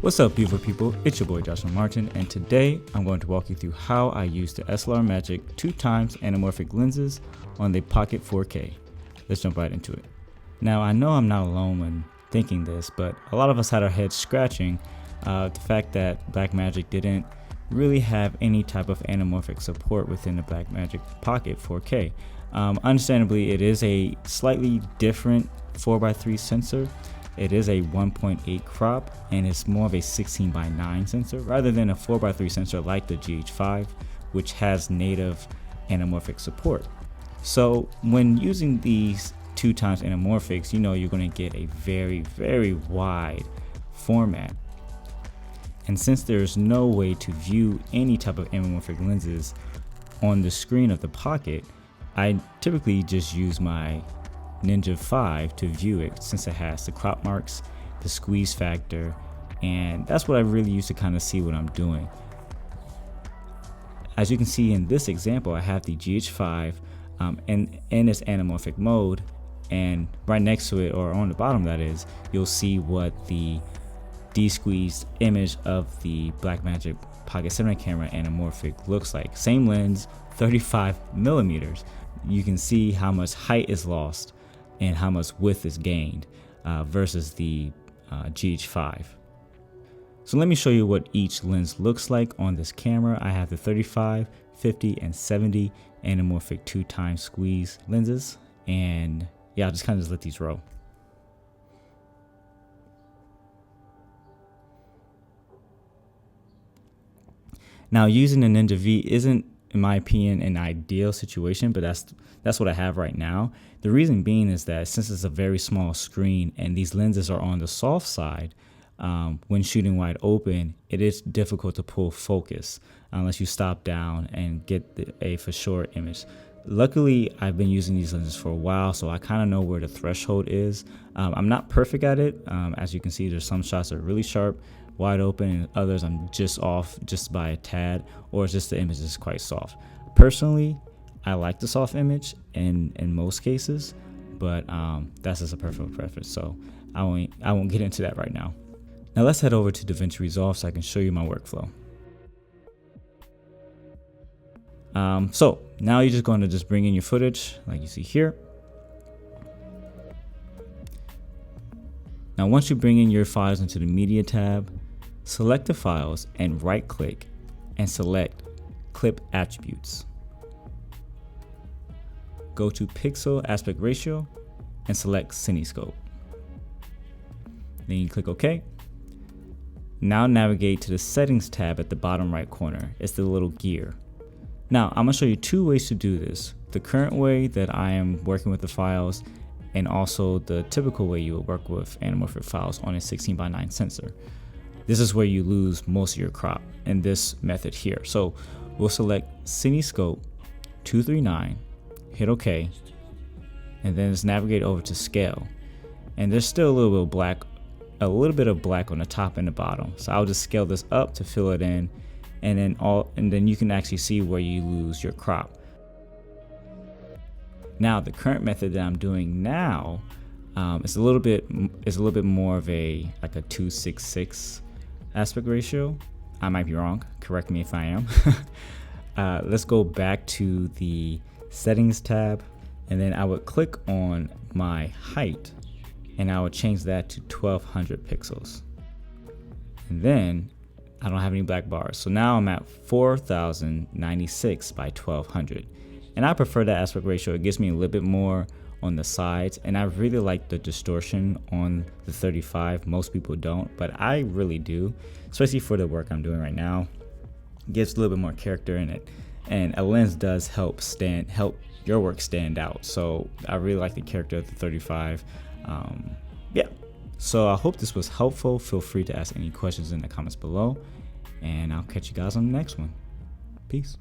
What's up, beautiful people? It's your boy Joshua Martin, and today I'm going to walk you through how I use the SLR Magic 2x anamorphic lenses on the Pocket 4K. Let's jump right into it. Now, I know I'm not alone when thinking this, but a lot of us had our heads scratching the fact that Blackmagic didn't really have any type of anamorphic support within the Blackmagic Pocket 4K. Understandably, it is a slightly different 4x3 sensor. It is a 1.8 crop and it's more of a 16:9 sensor rather than a 4x3 sensor like the GH5, which has native anamorphic support. So when using these 2x anamorphics, you know you're going to get a very wide format. And since there's no way to view any type of anamorphic lenses on the screen of the Pocket, I typically just use my Ninja 5 to view it, since it has the crop marks, the squeeze factor, and that's what I really use to kind of see what I'm doing. As you can see in this example, I have the GH5 in its anamorphic mode, and right next to it, or on the bottom that is, you'll see what the de-squeezed image of the Blackmagic Pocket 7 camera anamorphic looks like. Same lens, 35mm. You can see how much height is lost and how much width is gained versus the GH5. So let me show you what each lens looks like on this camera. I have the 35, 50, and 70 anamorphic 2x squeeze lenses, and yeah, I'll just kind of let these roll. Now, using the Ninja V isn't, in my opinion, an ideal situation, but that's what I have right now. The reason being is that since it's a very small screen and these lenses are on the soft side, when shooting wide open, it is difficult to pull focus unless you stop down and get a for sure image. Luckily, I've been using these lenses for a while, so I kind of know where the threshold is. I'm not perfect at it. As you can see, there's some shots that are really sharp, wide open, and others I'm just off just by a tad, or it's just the image is quite soft. Personally, I like the soft image in most cases, but that's just a personal preference, so I won't get into that right now. Now let's head over to DaVinci Resolve so I can show you my workflow. So now you're just going to bring in your footage like you see here. Now once you bring in your files into the media tab, select the files and right click and select clip attributes. Go to pixel aspect ratio and select cinescope. Then you click OK. Now navigate to the settings tab at the bottom right corner. It's the little gear. Now I'm going to show you two ways to do this. The current way that I am working with the files, and also the typical way you would work with anamorphic files on a 16:9 sensor. This is where you lose most of your crop in this method here. So we'll select Cinescope 239, hit OK, and then just navigate over to scale. And there's still a little bit of black on the top and the bottom. So I'll just scale this up to fill it in, and then you can actually see where you lose your crop. Now the current method that I'm doing now is a little bit more of a 2:6:6 aspect ratio. I might be wrong, correct me if I am. Let's go back to the settings tab, and then I would click on my height and I would change that to 1200 pixels. And then I don't have any black bars, so now I'm at 4096 by 1200. And I prefer that aspect ratio. It gives me a little bit more on the sides, and I really like the distortion on the 35. Most people don't, but I really do, especially for the work I'm doing right now. It gives a little bit more character in it, and a lens does help your work stand out. So I really like the character of the 35. Yeah, so I hope this was helpful. Feel free to ask any questions in the comments below, and I'll catch you guys on the next one. Peace.